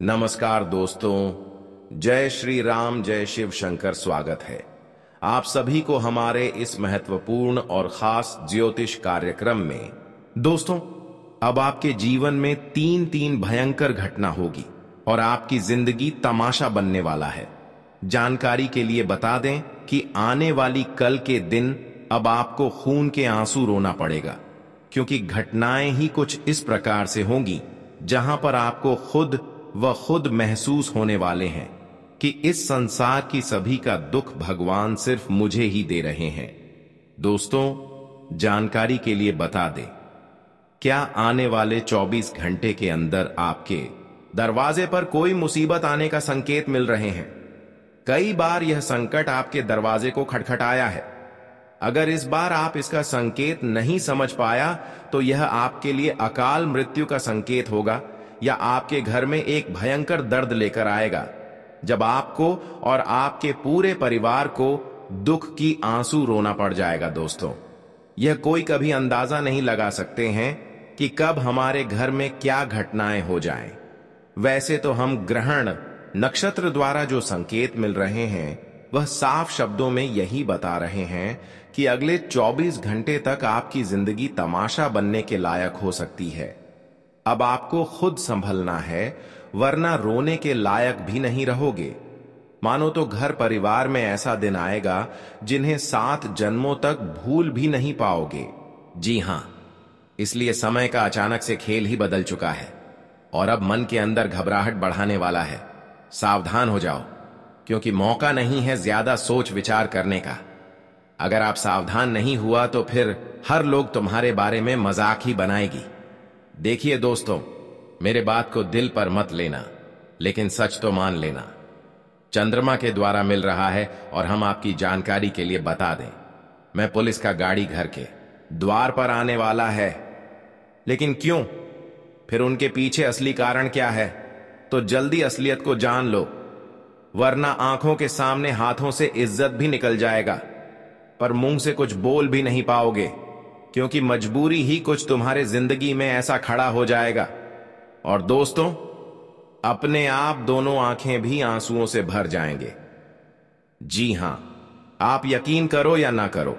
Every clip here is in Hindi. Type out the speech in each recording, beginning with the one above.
नमस्कार दोस्तों, जय श्री राम, जय शिव शंकर। स्वागत है आप सभी को हमारे इस महत्वपूर्ण और खास ज्योतिष कार्यक्रम में। दोस्तों, अब आपके जीवन में तीन तीन भयंकर घटना होगी और आपकी जिंदगी तमाशा बनने वाला है। जानकारी के लिए बता दें कि आने वाली कल के दिन अब आपको खून के आंसू रोना पड़ेगा, क्योंकि घटनाएं ही कुछ इस प्रकार से होंगी जहां पर आपको खुद महसूस होने वाले हैं कि इस संसार की सभी का दुख भगवान सिर्फ मुझे ही दे रहे हैं। दोस्तों, जानकारी के लिए बता दें, क्या आने वाले 24 घंटे के अंदर आपके दरवाजे पर कोई मुसीबत आने का संकेत मिल रहे हैं। कई बार यह संकट आपके दरवाजे को खटखटाया है। अगर इस बार आप इसका संकेत नहीं समझ पाया तो यह आपके लिए अकाल मृत्यु का संकेत होगा या आपके घर में एक भयंकर दर्द लेकर आएगा, जब आपको और आपके पूरे परिवार को दुख की आंसू रोना पड़ जाएगा। दोस्तों, यह कोई कभी अंदाजा नहीं लगा सकते हैं कि कब हमारे घर में क्या घटनाएं हो जाएं। वैसे तो हम ग्रहण नक्षत्र द्वारा जो संकेत मिल रहे हैं वह साफ शब्दों में यही बता रहे हैं कि अगले 24 घंटे तक आपकी जिंदगी तमाशा बनने के लायक हो सकती है। अब आपको खुद संभलना है, वरना रोने के लायक भी नहीं रहोगे। मानो तो घर परिवार में ऐसा दिन आएगा जिन्हें 7 जन्मों तक भूल भी नहीं पाओगे। जी हां, इसलिए समय का अचानक से खेल ही बदल चुका है और अब मन के अंदर घबराहट बढ़ाने वाला है। सावधान हो जाओ, क्योंकि मौका नहीं है ज्यादा सोच विचार करने का। अगर आप सावधान नहीं हुआ तो फिर हर लोग तुम्हारे बारे में मजाक ही बनाएगी। देखिए दोस्तों, मेरे बात को दिल पर मत लेना, लेकिन सच तो मान लेना। चंद्रमा के द्वारा मिल रहा है और हम आपकी जानकारी के लिए बता दें, मैं पुलिस का गाड़ी घर के द्वार पर आने वाला है। लेकिन क्यों? फिर उनके पीछे असली कारण क्या है? तो जल्दी असलियत को जान लो, वरना आंखों के सामने हाथों से इज्जत भी निकल जाएगा, पर मुंह से कुछ बोल भी नहीं पाओगे, क्योंकि मजबूरी ही कुछ तुम्हारे जिंदगी में ऐसा खड़ा हो जाएगा। और दोस्तों, अपने आप दोनों आंखें भी आंसुओं से भर जाएंगे। जी हां, आप यकीन करो या ना करो,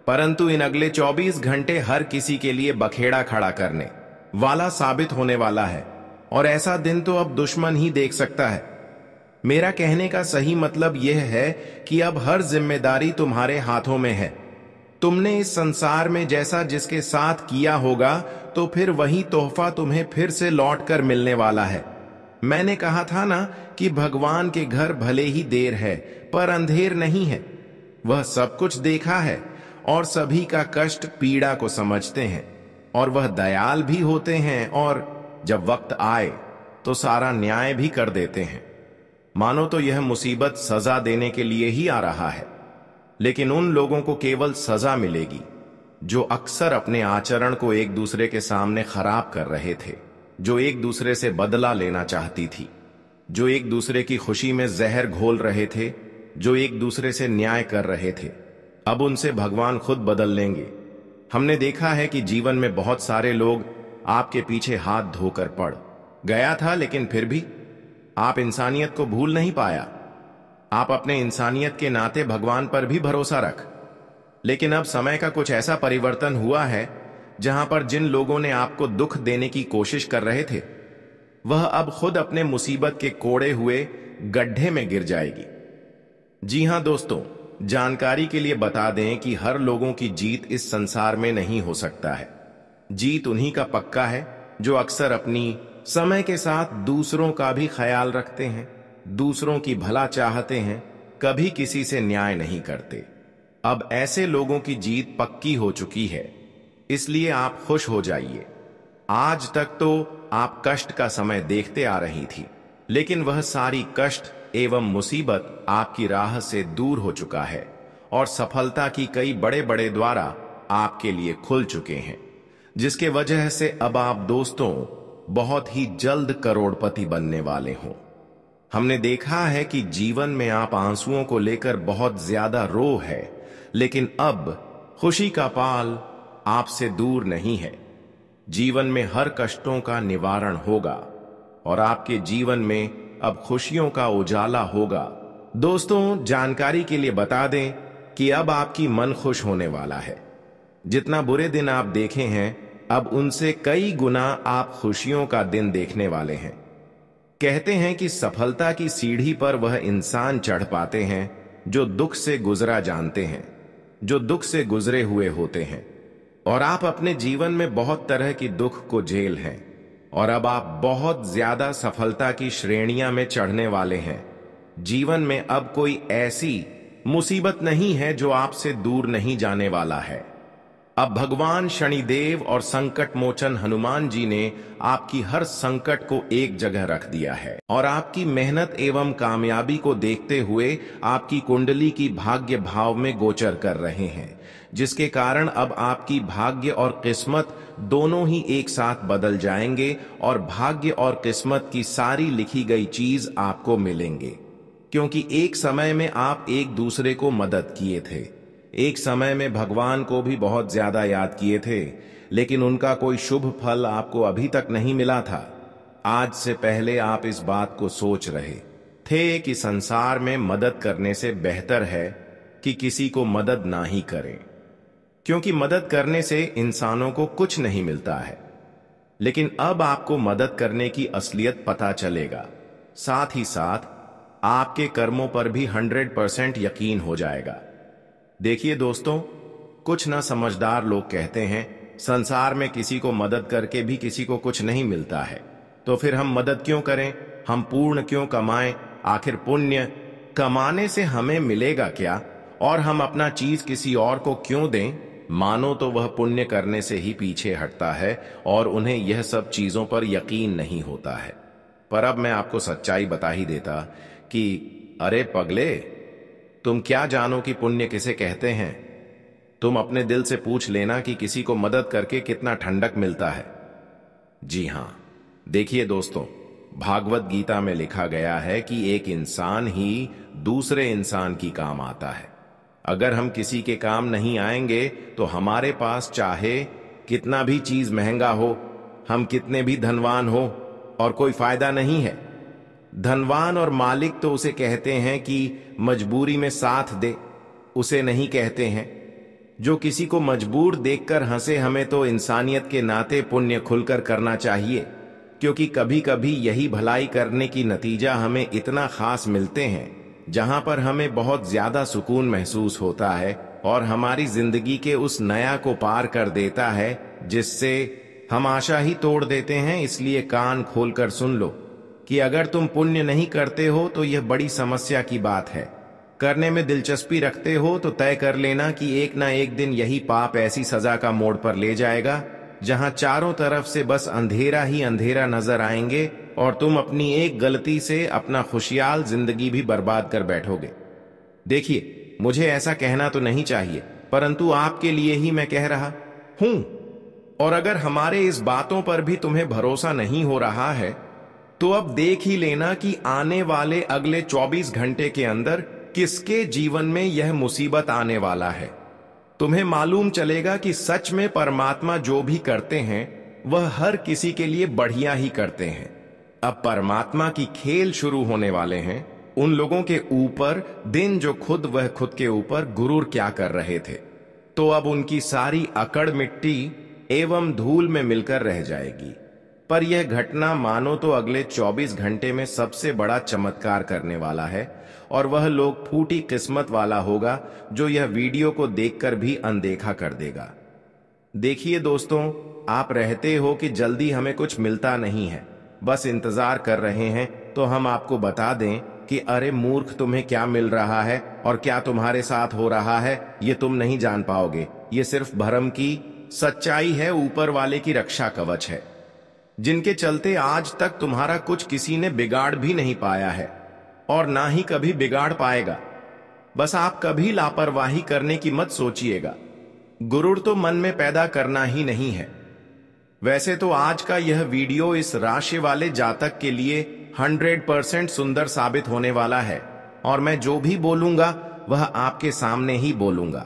परंतु इन अगले 24 घंटे हर किसी के लिए बखेड़ा खड़ा करने वाला साबित होने वाला है। और ऐसा दिन तो अब दुश्मन ही देख सकता है। मेरा कहने का सही मतलब यह है कि अब हर जिम्मेदारी तुम्हारे हाथों में है। तुमने इस संसार में जैसा जिसके साथ किया होगा, तो फिर वही तोहफा तुम्हें फिर से लौट कर मिलने वाला है। मैंने कहा था ना कि भगवान के घर भले ही देर है पर अंधेर नहीं है। वह सब कुछ देखा है और सभी का कष्ट पीड़ा को समझते हैं, और वह दयाल भी होते हैं, और जब वक्त आए तो सारा न्याय भी कर देते हैं। मानो तो यह मुसीबत सजा देने के लिए ही आ रहा है, लेकिन उन लोगों को केवल सजा मिलेगी जो अक्सर अपने आचरण को एक दूसरे के सामने खराब कर रहे थे, जो एक दूसरे से बदला लेना चाहती थी, जो एक दूसरे की खुशी में जहर घोल रहे थे, जो एक दूसरे से न्याय कर रहे थे। अब उनसे भगवान खुद बदल लेंगे। हमने देखा है कि जीवन में बहुत सारे लोग आपके पीछे हाथ धोकर पड़ गया था, लेकिन फिर भी आप इंसानियत को भूल नहीं पाया। आप अपने इंसानियत के नाते भगवान पर भी भरोसा रख। लेकिन अब समय का कुछ ऐसा परिवर्तन हुआ है जहां पर जिन लोगों ने आपको दुख देने की कोशिश कर रहे थे, वह अब खुद अपने मुसीबत के कोड़े हुए गड्ढे में गिर जाएगी। जी हां दोस्तों, जानकारी के लिए बता दें कि हर लोगों की जीत इस संसार में नहीं हो सकता है। जीत उन्हीं का पक्का है जो अक्सर अपनी समय के साथ दूसरों का भी ख्याल रखते हैं, दूसरों की भला चाहते हैं, कभी किसी से न्याय नहीं करते। अब ऐसे लोगों की जीत पक्की हो चुकी है, इसलिए आप खुश हो जाइए। आज तक तो आप कष्ट का समय देखते आ रही थी, लेकिन वह सारी कष्ट एवं मुसीबत आपकी राह से दूर हो चुका है और सफलता की कई बड़े बड़े द्वारा आपके लिए खुल चुके हैं, जिसके वजह से अब आप दोस्तों बहुत ही जल्द करोड़पति बनने वाले हों। हमने देखा है कि जीवन में आप आंसुओं को लेकर बहुत ज्यादा रो है, लेकिन अब खुशी का पाल आपसे दूर नहीं है। जीवन में हर कष्टों का निवारण होगा। और आपके जीवन में अब खुशियों का उजाला होगा। दोस्तों, जानकारी के लिए बता दें कि अब आपकी मन खुश होने वाला है। जितना बुरे दिन आप देखे हैं, अब उनसे कई गुना आप खुशियों का दिन देखने वाले हैं। कहते हैं कि सफलता की सीढ़ी पर वह इंसान चढ़ पाते हैं जो दुख से गुजरा जानते हैं, जो दुख से गुजरे हुए होते हैं। और आप अपने जीवन में बहुत तरह की दुख को झेल हैं और अब आप बहुत ज्यादा सफलता की श्रेणियां में चढ़ने वाले हैं। जीवन में अब कोई ऐसी मुसीबत नहीं है जो आपसे दूर नहीं जाने वाला है। अब भगवान शनिदेव और संकट मोचन हनुमान जी ने आपकी हर संकट को एक जगह रख दिया है और आपकी मेहनत एवं कामयाबी को देखते हुए आपकी कुंडली की भाग्य भाव में गोचर कर रहे हैं, जिसके कारण अब आपकी भाग्य और किस्मत दोनों ही एक साथ बदल जाएंगे और भाग्य और किस्मत की सारी लिखी गई चीज आपको मिलेंगे। क्योंकि एक समय में आप एक दूसरे को मदद किए थे, एक समय में भगवान को भी बहुत ज्यादा याद किए थे, लेकिन उनका कोई शुभ फल आपको अभी तक नहीं मिला था। आज से पहले आप इस बात को सोच रहे थे कि संसार में मदद करने से बेहतर है कि किसी को मदद ना ही करें, क्योंकि मदद करने से इंसानों को कुछ नहीं मिलता है। लेकिन अब आपको मदद करने की असलियत पता चलेगा। साथ ही साथ आपके कर्मों पर भी 100% यकीन हो जाएगा। देखिए दोस्तों, कुछ ना समझदार लोग कहते हैं संसार में किसी को मदद करके भी किसी को कुछ नहीं मिलता है, तो फिर हम मदद क्यों करें, हम पुण्य क्यों कमाएं? आखिर पुण्य कमाने से हमें मिलेगा क्या, और हम अपना चीज किसी और को क्यों दें? मानो तो वह पुण्य करने से ही पीछे हटता है और उन्हें यह सब चीजों पर यकीन नहीं होता है। पर अब मैं आपको सच्चाई बता ही देता कि अरे पगले, तुम क्या जानो कि पुण्य किसे कहते हैं? तुम अपने दिल से पूछ लेना कि किसी को मदद करके कितना ठंडक मिलता है। जी हां, देखिए दोस्तों, भागवत गीता में लिखा गया है कि एक इंसान ही दूसरे इंसान की काम आता है। अगर हम किसी के काम नहीं आएंगे तो हमारे पास चाहे कितना भी चीज महंगा हो, हम कितने भी धनवान हो, और कोई फायदा नहीं है। धनवान और मालिक तो उसे कहते हैं कि मजबूरी में साथ दे, उसे नहीं कहते हैं। जो किसी को मजबूर देखकर हंसे, हमें तो इंसानियत के नाते पुण्य खुलकर करना चाहिए, क्योंकि कभी कभी यही भलाई करने की नतीजा हमें इतना खास मिलते हैं जहां पर हमें बहुत ज्यादा सुकून महसूस होता है और हमारी जिंदगी के उस नया को पार कर देता है जिससे हम आशा ही तोड़ देते हैं। इसलिए कान खोलकर सुन लो कि अगर तुम पुण्य नहीं करते हो तो यह बड़ी समस्या की बात है। करने में दिलचस्पी रखते हो तो तय कर लेना कि एक ना एक दिन यही पाप ऐसी सजा का मोड़ पर ले जाएगा जहां चारों तरफ से बस अंधेरा ही अंधेरा नजर आएंगे और तुम अपनी एक गलती से अपना खुशहाल जिंदगी भी बर्बाद कर बैठोगे। देखिए, मुझे ऐसा कहना तो नहीं चाहिए, परंतु आपके लिए ही मैं कह रहा हूं। और अगर हमारे इस बातों पर भी तुम्हें भरोसा नहीं हो रहा है तो अब देख ही लेना कि आने वाले अगले 24 घंटे के अंदर किसके जीवन में यह मुसीबत आने वाला है। तुम्हें मालूम चलेगा कि सच में परमात्मा जो भी करते हैं वह हर किसी के लिए बढ़िया ही करते हैं। अब परमात्मा की खेल शुरू होने वाले हैं उन लोगों के ऊपर दिन जो खुद के ऊपर गुरूर क्या कर रहे थे। तो अब उनकी सारी अकड़ मिट्टी एवं धूल में मिलकर रह जाएगी। पर यह घटना मानो तो अगले 24 घंटे में सबसे बड़ा चमत्कार करने वाला है और वह लोग फूटी किस्मत वाला होगा जो यह वीडियो को देखकर भी अनदेखा कर देगा। देखिए दोस्तों, आप रहते हो कि जल्दी हमें कुछ मिलता नहीं है, बस इंतजार कर रहे हैं, तो हम आपको बता दें कि अरे मूर्ख, तुम्हें क्या मिल रहा है और क्या तुम्हारे साथ हो रहा है ये तुम नहीं जान पाओगे। ये सिर्फ भ्रम की सच्चाई है, ऊपर वाले की रक्षा कवच है, जिनके चलते आज तक तुम्हारा कुछ किसी ने बिगाड़ भी नहीं पाया है और ना ही कभी बिगाड़ पाएगा। बस आप कभी लापरवाही करने की मत सोचिएगा। गुरूर तो मन में पैदा करना ही नहीं है। वैसे तो आज का यह वीडियो इस राशि वाले जातक के लिए 100% सुंदर साबित होने वाला है और मैं जो भी बोलूंगा वह आपके सामने ही बोलूंगा।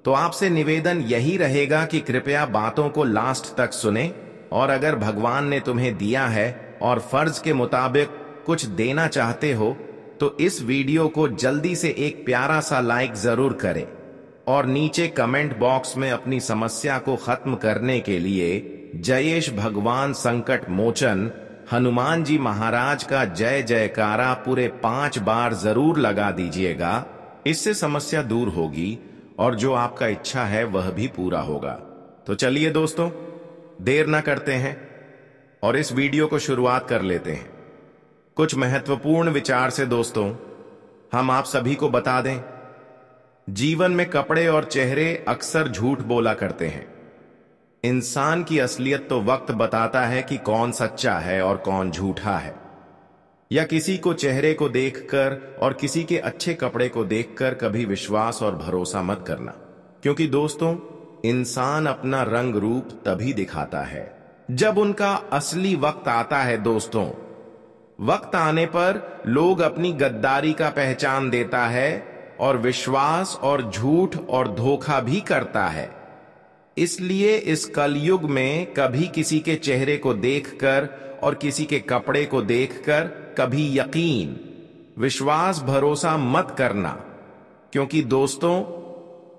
तो आपसे निवेदन यही रहेगा कि कृपया बातों को लास्ट तक सुने और अगर भगवान ने तुम्हें दिया है और फर्ज के मुताबिक कुछ देना चाहते हो तो इस वीडियो को जल्दी से एक प्यारा सा लाइक जरूर करें और नीचे कमेंट बॉक्स में अपनी समस्या को खत्म करने के लिए जयेश भगवान संकट मोचन हनुमान जी महाराज का जय जयकारा पूरे 5 बार जरूर लगा दीजिएगा। इससे समस्या दूर होगी और जो आपका इच्छा है वह भी पूरा होगा। तो चलिए दोस्तों, देर ना करते हैं और इस वीडियो को शुरुआत कर लेते हैं। कुछ महत्वपूर्ण विचार से दोस्तों हम आप सभी को बता दें, जीवन में कपड़े और चेहरे अक्सर झूठ बोला करते हैं। इंसान की असलियत तो वक्त बताता है कि कौन सच्चा है और कौन झूठा है। या किसी को चेहरे को देखकर और किसी के अच्छे कपड़े को देखकर कभी विश्वास और भरोसा मत करना, क्योंकि दोस्तों इंसान अपना रंग रूप तभी दिखाता है जब उनका असली वक्त आता है। दोस्तों, वक्त आने पर लोग अपनी गद्दारी का पहचान देता है और विश्वास और झूठ और धोखा भी करता है। इसलिए इस कलयुग में कभी किसी के चेहरे को देखकर और किसी के कपड़े को देखकर कभी यकीन, विश्वास, भरोसा मत करना, क्योंकि दोस्तों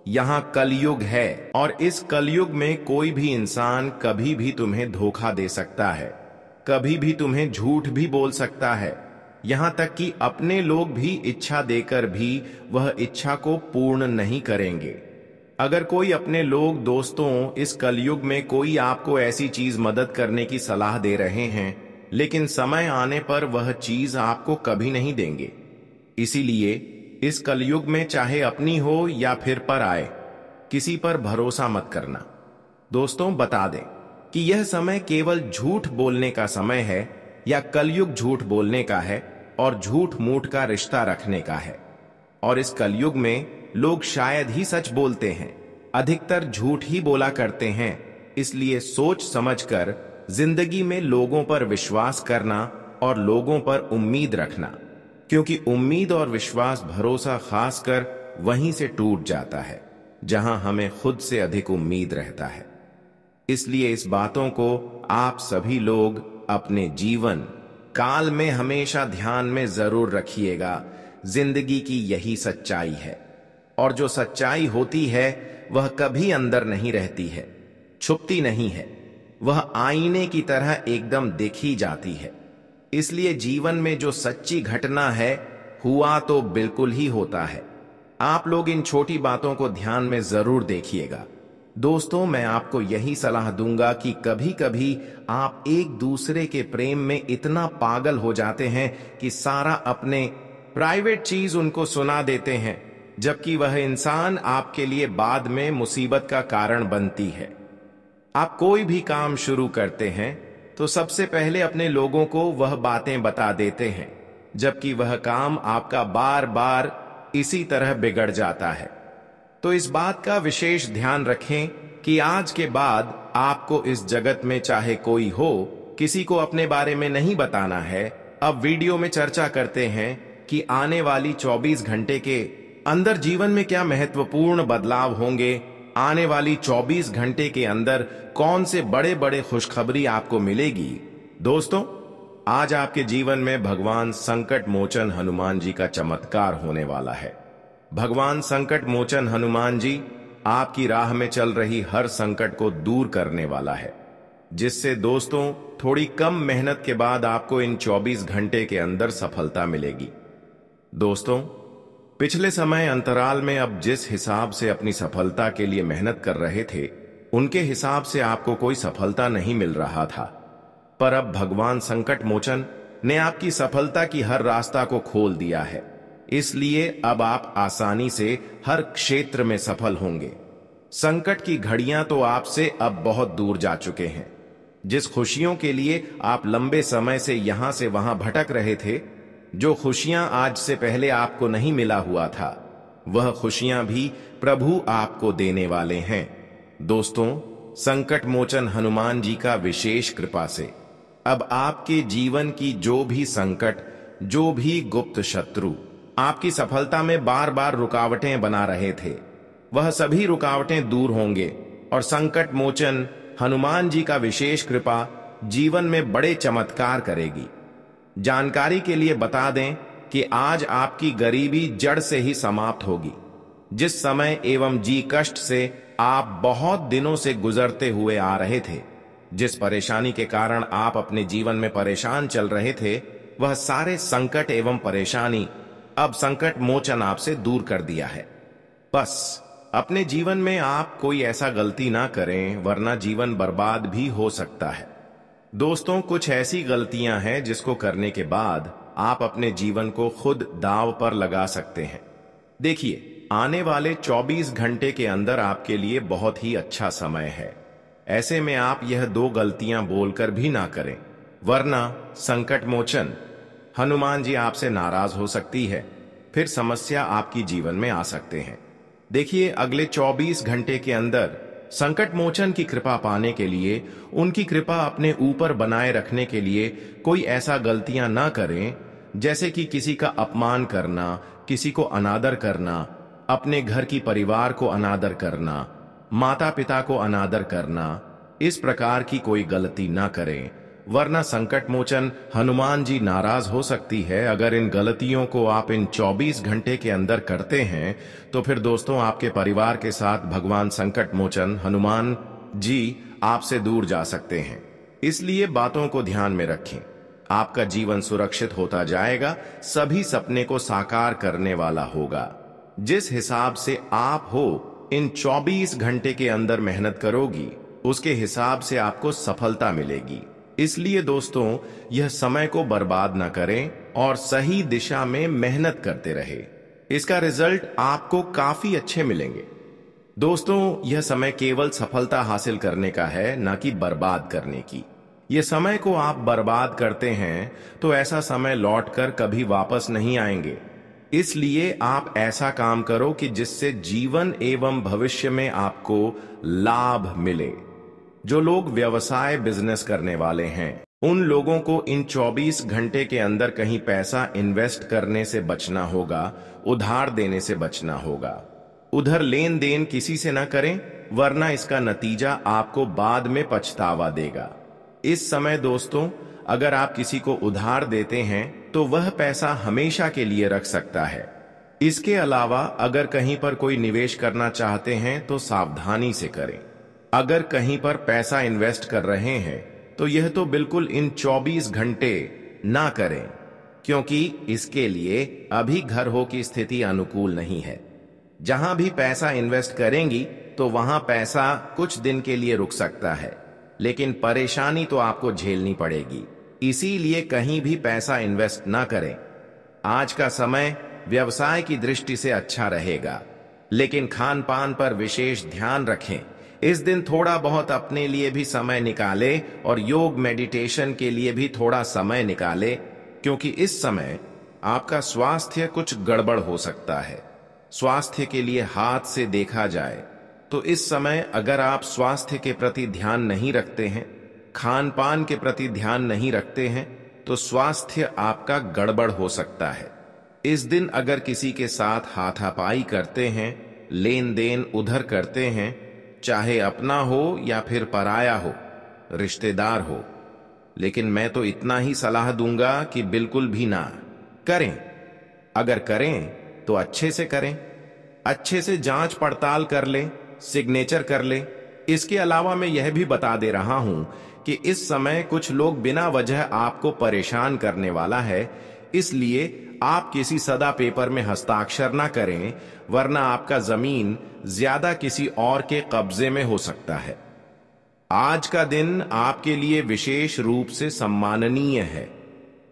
यहां कलयुग है और इस कलयुग में कोई भी इंसान कभी भी तुम्हें धोखा दे सकता है, कभी भी तुम्हें झूठ भी बोल सकता है। यहां तक कि अपने लोग भी इच्छा देकर भी वह इच्छा को पूर्ण नहीं करेंगे। अगर कोई अपने लोग दोस्तों इस कलयुग में कोई आपको ऐसी चीज मदद करने की सलाह दे रहे हैं, लेकिन समय आने पर वह चीज आपको कभी नहीं देंगे। इसीलिए इस कलयुग में चाहे अपनी हो या फिर पर आए, किसी पर भरोसा मत करना। दोस्तों बता दें कि यह समय केवल झूठ बोलने का समय है या कलयुग झूठ बोलने का है और झूठ मूठ का रिश्ता रखने का है। और इस कलयुग में लोग शायद ही सच बोलते हैं, अधिकतर झूठ ही बोला करते हैं। इसलिए सोच समझकर जिंदगी में लोगों पर विश्वास करना और लोगों पर उम्मीद रखना, क्योंकि उम्मीद और विश्वास, भरोसा खासकर वहीं से टूट जाता है जहां हमें खुद से अधिक उम्मीद रहता है। इसलिए इस बातों को आप सभी लोग अपने जीवन काल में हमेशा ध्यान में जरूर रखिएगा। जिंदगी की यही सच्चाई है और जो सच्चाई होती है वह कभी अंदर नहीं रहती है, छुपती नहीं है, वह आईने की तरह एकदम देखी जाती है। इसलिए जीवन में जो सच्ची घटना है हुआ तो बिल्कुल ही होता है। आप लोग इन छोटी बातों को ध्यान में जरूर देखिएगा। दोस्तों मैं आपको यही सलाह दूंगा कि कभी कभी आप एक दूसरे के प्रेम में इतना पागल हो जाते हैं कि सारा अपने प्राइवेट चीज उनको सुना देते हैं, जबकि वह इंसान आपके लिए बाद में मुसीबत का कारण बनती है। आप कोई भी काम शुरू करते हैं तो सबसे पहले अपने लोगों को वह बातें बता देते हैं, जबकि वह काम आपका बार बार इसी तरह बिगड़ जाता है। तो इस बात का विशेष ध्यान रखें कि आज के बाद आपको इस जगत में चाहे कोई हो, किसी को अपने बारे में नहीं बताना है। अब वीडियो में चर्चा करते हैं कि आने वाली 24 घंटे के अंदर जीवन में क्या महत्वपूर्ण बदलाव होंगे। आने वाली 24 घंटे के अंदर कौन से बड़े बड़े खुशखबरी आपको मिलेगी। दोस्तों आज आपके जीवन में भगवान संकट मोचन हनुमान जी का चमत्कार होने वाला है। भगवान संकट मोचन हनुमान जी आपकी राह में चल रही हर संकट को दूर करने वाला है, जिससे दोस्तों थोड़ी कम मेहनत के बाद आपको इन 24 घंटे के अंदर सफलता मिलेगी। दोस्तों पिछले समय अंतराल में अब जिस हिसाब से अपनी सफलता के लिए मेहनत कर रहे थे, उनके हिसाब से आपको कोई सफलता नहीं मिल रहा था, पर अब भगवान संकट मोचन ने आपकी सफलता की हर रास्ता को खोल दिया है। इसलिए अब आप आसानी से हर क्षेत्र में सफल होंगे। संकट की घड़ियां तो आपसे अब बहुत दूर जा चुके हैं। जिस खुशियों के लिए आप लंबे समय से यहां से वहां भटक रहे थे, जो खुशियां आज से पहले आपको नहीं मिला हुआ था, वह खुशियां भी प्रभु आपको देने वाले हैं। दोस्तों संकट मोचन हनुमान जी का विशेष कृपा से अब आपके जीवन की जो भी संकट, जो भी गुप्त शत्रु आपकी सफलता में बार बार रुकावटें बना रहे थे, वह सभी रुकावटें दूर होंगे और संकट मोचन हनुमान जी का विशेष कृपा जीवन में बड़े चमत्कार करेगी। जानकारी के लिए बता दें कि आज आपकी गरीबी जड़ से ही समाप्त होगी। जिस समय एवं जी कष्ट से आप बहुत दिनों से गुजरते हुए आ रहे थे, जिस परेशानी के कारण आप अपने जीवन में परेशान चल रहे थे, वह सारे संकट एवं परेशानी अब संकट मोचन आपसे दूर कर दिया है। बस अपने जीवन में आप कोई ऐसा गलती ना करें, वरना जीवन बर्बाद भी हो सकता है। दोस्तों, कुछ ऐसी गलतियां हैं जिसको करने के बाद आप अपने जीवन को खुद दांव पर लगा सकते हैं। देखिए, आने वाले 24 घंटे के अंदर आपके लिए बहुत ही अच्छा समय है। ऐसे में आप यह 2 गलतियां बोलकर भी ना करें, वरना संकट मोचन हनुमान जी आपसे नाराज हो सकती है, फिर समस्या आपकी जीवन में आ सकते हैं। देखिए, अगले 24 घंटे के अंदर संकट मोचन की कृपा पाने के लिए, उनकी कृपा अपने ऊपर बनाए रखने के लिए कोई ऐसा गलतियां ना करें जैसे कि किसी का अपमान करना, किसी को अनादर करना, अपने घर की परिवार को अनादर करना, माता पिता को अनादर करना। इस प्रकार की कोई गलती ना करें, वरना संकट मोचन हनुमान जी नाराज हो सकती है। अगर इन गलतियों को आप इन 24 घंटे के अंदर करते हैं तो फिर दोस्तों, आपके परिवार के साथ भगवान संकट मोचन हनुमान जी आपसे दूर जा सकते हैं। इसलिए बातों को ध्यान में रखें। आपका जीवन सुरक्षित होता जाएगा, सभी सपने को साकार करने वाला होगा। जिस हिसाब से आप हो इन 24 घंटे के अंदर मेहनत करोगी, उसके हिसाब से आपको सफलता मिलेगी। इसलिए दोस्तों, यह समय को बर्बाद न करें और सही दिशा में मेहनत करते रहे। इसका रिजल्ट आपको काफी अच्छे मिलेंगे। दोस्तों, यह समय केवल सफलता हासिल करने का है, न कि बर्बाद करने की। यह समय को आप बर्बाद करते हैं तो ऐसा समय लौटकर कभी वापस नहीं आएंगे। इसलिए आप ऐसा काम करो कि जिससे जीवन एवं भविष्य में आपको लाभ मिले। जो लोग व्यवसाय बिजनेस करने वाले हैं, उन लोगों को इन 24 घंटे के अंदर कहीं पैसा इन्वेस्ट करने से बचना होगा, उधार देने से बचना होगा। उधर लेन देन किसी से न करें, वरना इसका नतीजा आपको बाद में पछतावा देगा। इस समय दोस्तों, अगर आप किसी को उधार देते हैं तो वह पैसा हमेशा के लिए रख सकता है। इसके अलावा अगर कहीं पर कोई निवेश करना चाहते हैं तो सावधानी से करें। अगर कहीं पर पैसा इन्वेस्ट कर रहे हैं तो यह तो बिल्कुल इन 24 घंटे ना करें, क्योंकि इसके लिए अभी घर हो की स्थिति अनुकूल नहीं है। जहां भी पैसा इन्वेस्ट करेंगी तो वहां पैसा कुछ दिन के लिए रुक सकता है, लेकिन परेशानी तो आपको झेलनी पड़ेगी। इसीलिए कहीं भी पैसा इन्वेस्ट ना करें। आज का समय व्यवसाय की दृष्टि से अच्छा रहेगा, लेकिन खान पान पर विशेष ध्यान रखें। इस दिन थोड़ा बहुत अपने लिए भी समय निकालें और योग मेडिटेशन के लिए भी थोड़ा समय निकालें, क्योंकि इस समय आपका स्वास्थ्य कुछ गड़बड़ हो सकता है। स्वास्थ्य के लिए हाथ से देखा जाए तो इस समय अगर आप स्वास्थ्य के प्रति ध्यान नहीं रखते हैं, खान पान के प्रति ध्यान नहीं रखते हैं, तो स्वास्थ्य आपका गड़बड़ हो सकता है। इस दिन अगर किसी के साथ हाथापाई करते हैं, लेन देन उधर करते हैं, चाहे अपना हो या फिर पराया हो, रिश्तेदार हो, लेकिन मैं तो इतना ही सलाह दूंगा कि बिल्कुल भी ना करें। अगर करें तो अच्छे से करें, अच्छे से जांच पड़ताल कर लें, सिग्नेचर कर लें। इसके अलावा मैं यह भी बता दे रहा हूं कि इस समय कुछ लोग बिना वजह आपको परेशान करने वाला है, इसलिए आप किसी सदा पेपर में हस्ताक्षर ना करें, वरना आपका जमीन ज्यादा किसी और के कब्जे में हो सकता है। आज का दिन आपके लिए विशेष रूप से सम्माननीय है,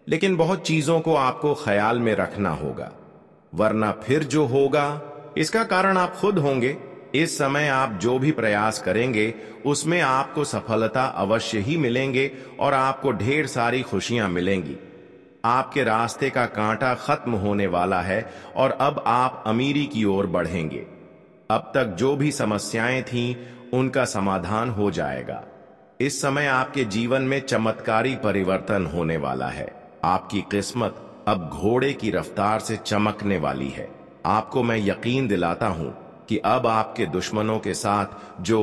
लेकिन बहुत चीजों को आपको ख्याल में रखना होगा, वरना फिर जो होगा इसका कारण आप खुद होंगे। इस समय आप जो भी प्रयास करेंगे उसमें आपको सफलता अवश्य ही मिलेंगे और आपको ढेर सारी खुशियां मिलेंगी। आपके रास्ते का कांटा खत्म होने वाला है और अब आप अमीरी की ओर बढ़ेंगे। अब तक जो भी समस्याएं थीं उनका समाधान हो जाएगा। इस समय आपके जीवन में चमत्कारी परिवर्तन होने वाला है। आपकी किस्मत अब घोड़े की रफ्तार से चमकने वाली है। आपको मैं यकीन दिलाता हूं कि अब आपके दुश्मनों के साथ जो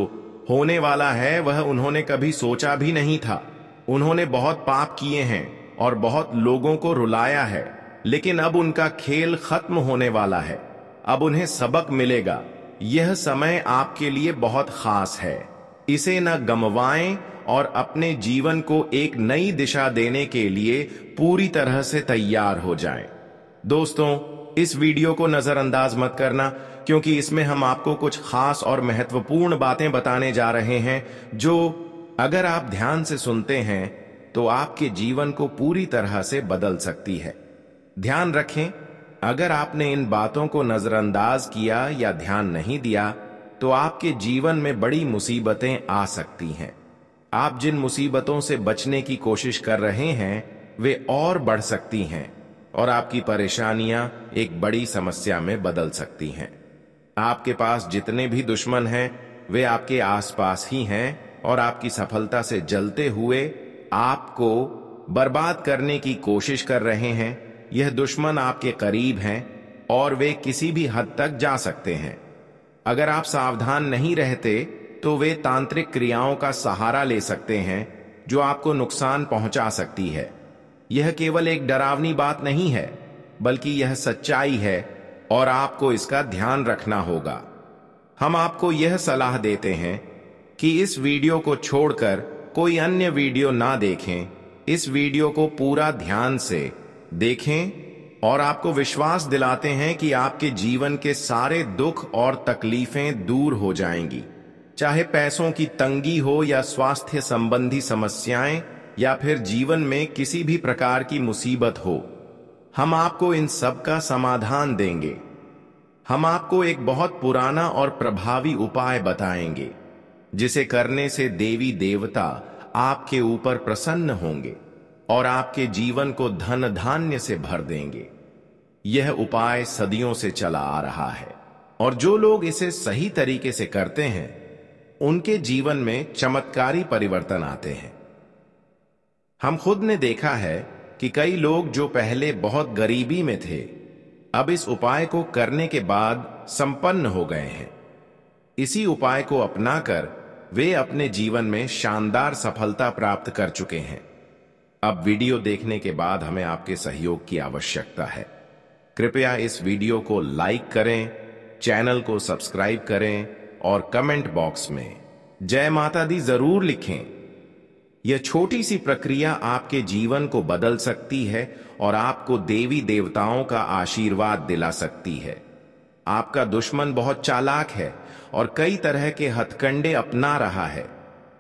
होने वाला है वह उन्होंने कभी सोचा भी नहीं था। उन्होंने बहुत पाप किए हैं और बहुत लोगों को रुलाया है, लेकिन अब उनका खेल खत्म होने वाला है। अब उन्हें सबक मिलेगा। यह समय आपके लिए बहुत खास है। इसे न गंवाएं और अपने जीवन को एक नई दिशा देने के लिए पूरी तरह से तैयार हो जाएं। दोस्तों, इस वीडियो को नजरअंदाज मत करना, क्योंकि इसमें हम आपको कुछ खास और महत्वपूर्ण बातें बताने जा रहे हैं जो अगर आप ध्यान से सुनते हैं तो आपके जीवन को पूरी तरह से बदल सकती है। ध्यान रखें, अगर आपने इन बातों को नजरअंदाज किया या ध्यान नहीं दिया तो आपके जीवन में बड़ी मुसीबतें आ सकती हैं। आप जिन मुसीबतों से बचने की कोशिश कर रहे हैं वे और बढ़ सकती हैं और आपकी परेशानियां एक बड़ी समस्या में बदल सकती हैं। आपके पास जितने भी दुश्मन हैं वे आपके आसपास ही हैं और आपकी सफलता से जलते हुए आपको बर्बाद करने की कोशिश कर रहे हैं। यह दुश्मन आपके करीब हैं और वे किसी भी हद तक जा सकते हैं। अगर आप सावधान नहीं रहते तो वे तांत्रिक क्रियाओं का सहारा ले सकते हैं जो आपको नुकसान पहुंचा सकती है। यह केवल एक डरावनी बात नहीं है, बल्कि यह सच्चाई है और आपको इसका ध्यान रखना होगा। हम आपको यह सलाह देते हैं कि इस वीडियो को छोड़कर कोई अन्य वीडियो ना देखें। इस वीडियो को पूरा ध्यान से देखें और आपको विश्वास दिलाते हैं कि आपके जीवन के सारे दुख और तकलीफें दूर हो जाएंगी, चाहे पैसों की तंगी हो या स्वास्थ्य संबंधी समस्याएं या फिर जीवन में किसी भी प्रकार की मुसीबत हो। हम आपको इन सब का समाधान देंगे। हम आपको एक बहुत पुराना और प्रभावी उपाय बताएंगे जिसे करने से देवी देवता आपके ऊपर प्रसन्न होंगे और आपके जीवन को धन धान्य से भर देंगे। यह उपाय सदियों से चला आ रहा है और जो लोग इसे सही तरीके से करते हैं उनके जीवन में चमत्कारी परिवर्तन आते हैं। हम खुद ने देखा है कि कई लोग जो पहले बहुत गरीबी में थे अब इस उपाय को करने के बाद संपन्न हो गए हैं। इसी उपाय को अपनाकर वे अपने जीवन में शानदार सफलता प्राप्त कर चुके हैं। अब वीडियो देखने के बाद हमें आपके सहयोग की आवश्यकता है। कृपया इस वीडियो को लाइक करें, चैनल को सब्सक्राइब करें और कमेंट बॉक्स में जय माता दी जरूर लिखें। यह छोटी सी प्रक्रिया आपके जीवन को बदल सकती है और आपको देवी देवताओं का आशीर्वाद दिला सकती है। आपका दुश्मन बहुत चालाक है और कई तरह के हथकंडे अपना रहा है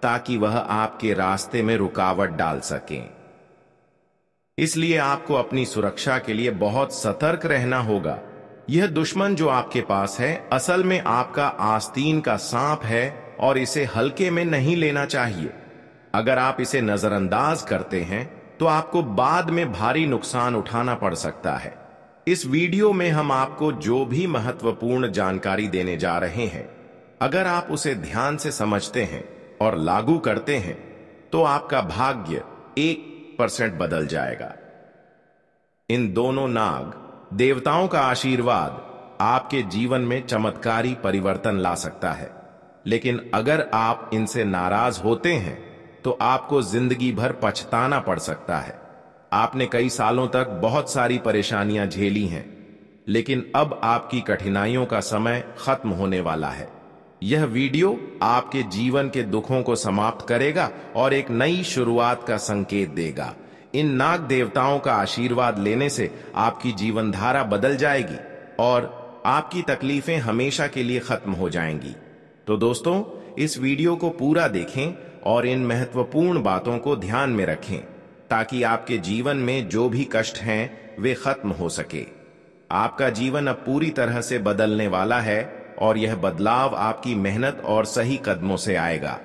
ताकि वह आपके रास्ते में रुकावट डाल सके। इसलिए आपको अपनी सुरक्षा के लिए बहुत सतर्क रहना होगा। यह दुश्मन जो आपके पास है असल में आपका आस्तीन का सांप है और इसे हल्के में नहीं लेना चाहिए। अगर आप इसे नजरअंदाज करते हैं तो आपको बाद में भारी नुकसान उठाना पड़ सकता है। इस वीडियो में हम आपको जो भी महत्वपूर्ण जानकारी देने जा रहे हैं, अगर आप उसे ध्यान से समझते हैं और लागू करते हैं तो आपका भाग्य 1% बदल जाएगा। इन दोनों नाग देवताओं का आशीर्वाद आपके जीवन में चमत्कारी परिवर्तन ला सकता है, लेकिन अगर आप इनसे नाराज होते हैं तो आपको जिंदगी भर पछताना पड़ सकता है। आपने कई सालों तक बहुत सारी परेशानियां झेली हैं, लेकिन अब आपकी कठिनाइयों का समय खत्म होने वाला है। यह वीडियो आपके जीवन के दुखों को समाप्त करेगा और एक नई शुरुआत का संकेत देगा। इन नाग देवताओं का आशीर्वाद लेने से आपकी जीवन धारा बदल जाएगी और आपकी तकलीफें हमेशा के लिए खत्म हो जाएंगी। तो दोस्तों, इस वीडियो को पूरा देखें और इन महत्वपूर्ण बातों को ध्यान में रखें ताकि आपके जीवन में जो भी कष्ट हैं वे खत्म हो सके। आपका जीवन अब पूरी तरह से बदलने वाला है और यह बदलाव आपकी मेहनत और सही कदमों से आएगा।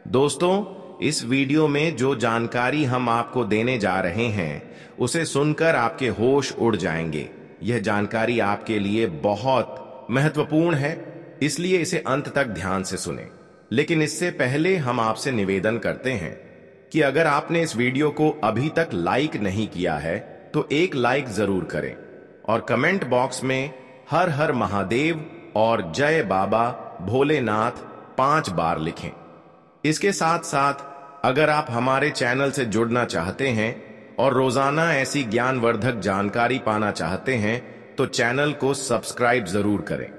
दोस्तों, इस वीडियो में जो जानकारी हम आपको देने जा रहे हैं उसे सुनकर आपके होश उड़ जाएंगे। यह जानकारी आपके लिए बहुत महत्वपूर्ण है, इसलिए इसे अंत तक ध्यान से सुनें। लेकिन इससे पहले हम आपसे निवेदन करते हैं कि अगर आपने इस वीडियो को अभी तक लाइक नहीं किया है तो एक लाइक जरूर करें और कमेंट बॉक्स में हर हर महादेव और जय बाबा भोलेनाथ 5 बार लिखें। इसके साथ साथ अगर आप हमारे चैनल से जुड़ना चाहते हैं और रोजाना ऐसी ज्ञानवर्धक जानकारी पाना चाहते हैं तो चैनल को सब्सक्राइब जरूर करें।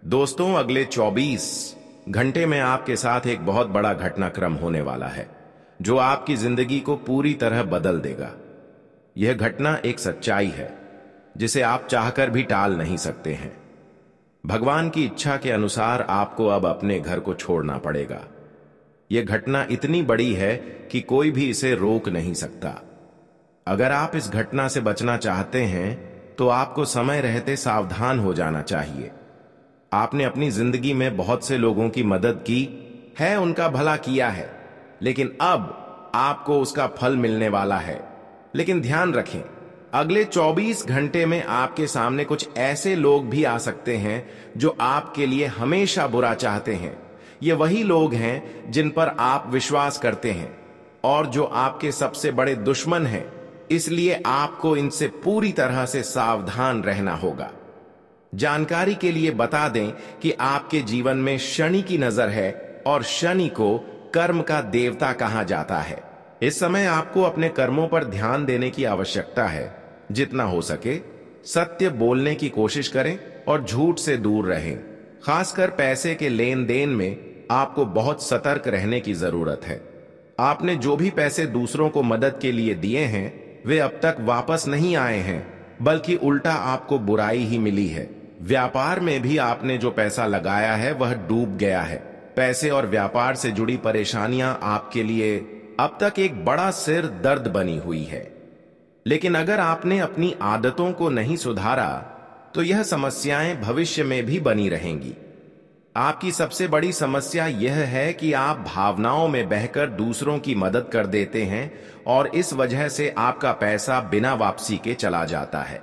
दोस्तों, अगले 24 घंटे में आपके साथ एक बहुत बड़ा घटनाक्रम होने वाला है जो आपकी जिंदगी को पूरी तरह बदल देगा। यह घटना एक सच्चाई है जिसे आप चाहकर भी टाल नहीं सकते हैं। भगवान की इच्छा के अनुसार आपको अब अपने घर को छोड़ना पड़ेगा। यह घटना इतनी बड़ी है कि कोई भी इसे रोक नहीं सकता। अगर आप इस घटना से बचना चाहते हैं तो आपको समय रहते सावधान हो जाना चाहिए। आपने अपनी जिंदगी में बहुत से लोगों की मदद की है, उनका भला किया है, लेकिन अब आपको उसका फल मिलने वाला है। लेकिन ध्यान रखें, अगले 24 घंटे में आपके सामने कुछ ऐसे लोग भी आ सकते हैं जो आपके लिए हमेशा बुरा चाहते हैं। ये वही लोग हैं जिन पर आप विश्वास करते हैं और जो आपके सबसे बड़े दुश्मन हैं। इसलिए आपको इनसे पूरी तरह से सावधान रहना होगा। जानकारी के लिए बता दें कि आपके जीवन में शनि की नजर है और शनि को कर्म का देवता कहा जाता है। इस समय आपको अपने कर्मों पर ध्यान देने की आवश्यकता है। जितना हो सके सत्य बोलने की कोशिश करें और झूठ से दूर रहें। खासकर पैसे के लेन देन में आपको बहुत सतर्क रहने की जरूरत है। आपने जो भी पैसे दूसरों को मदद के लिए दिए हैं वे अब तक वापस नहीं आए हैं, बल्कि उल्टा आपको बुराई ही मिली है। व्यापार में भी आपने जो पैसा लगाया है वह डूब गया है। पैसे और व्यापार से जुड़ी परेशानियां आपके लिए अब तक एक बड़ा सिर दर्द बनी हुई है। लेकिन अगर आपने अपनी आदतों को नहीं सुधारा तो यह समस्याएं भविष्य में भी बनी रहेंगी। आपकी सबसे बड़ी समस्या यह है कि आप भावनाओं में बहकर दूसरों की मदद कर देते हैं और इस वजह से आपका पैसा बिना वापसी के चला जाता है।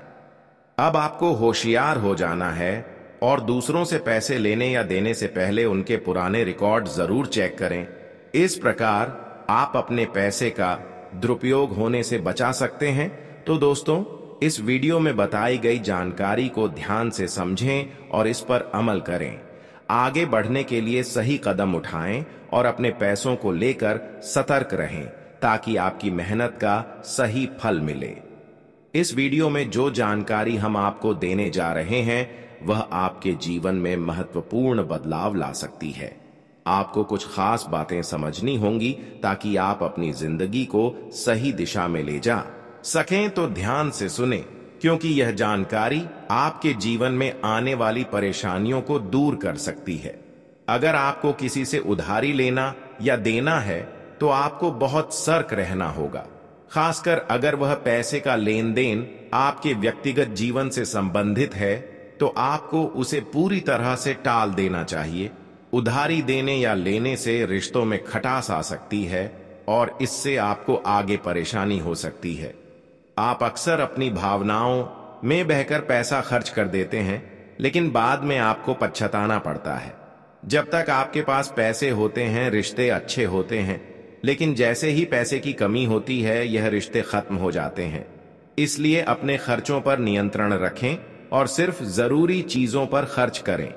अब आपको होशियार हो जाना है और दूसरों से पैसे लेने या देने से पहले उनके पुराने रिकॉर्ड जरूर चेक करें। इस प्रकार आप अपने पैसे का दुरुपयोग होने से बचा सकते हैं। तो दोस्तों, इस वीडियो में बताई गई जानकारी को ध्यान से समझें और इस पर अमल करें। आगे बढ़ने के लिए सही कदम उठाएं और अपने पैसों को लेकर सतर्क रहें ताकि आपकी मेहनत का सही फल मिले। इस वीडियो में जो जानकारी हम आपको देने जा रहे हैं वह आपके जीवन में महत्वपूर्ण बदलाव ला सकती है। आपको कुछ खास बातें समझनी होंगी ताकि आप अपनी जिंदगी को सही दिशा में ले जा सकें। तो ध्यान से सुने, क्योंकि यह जानकारी आपके जीवन में आने वाली परेशानियों को दूर कर सकती है। अगर आपको किसी से उधारी लेना या देना है तो आपको बहुत सतर्क रहना होगा, खासकर अगर वह पैसे का लेन देन आपके व्यक्तिगत जीवन से संबंधित है तो आपको उसे पूरी तरह से टाल देना चाहिए। उधारी देने या लेने से रिश्तों में खटास आ सकती है और इससे आपको आगे परेशानी हो सकती है। आप अक्सर अपनी भावनाओं में बहकर पैसा खर्च कर देते हैं, लेकिन बाद में आपको पछताना पड़ता है। जब तक आपके पास पैसे होते हैं रिश्ते अच्छे होते हैं, लेकिन जैसे ही पैसे की कमी होती है यह रिश्ते खत्म हो जाते हैं। इसलिए अपने खर्चों पर नियंत्रण रखें और सिर्फ जरूरी चीजों पर खर्च करें।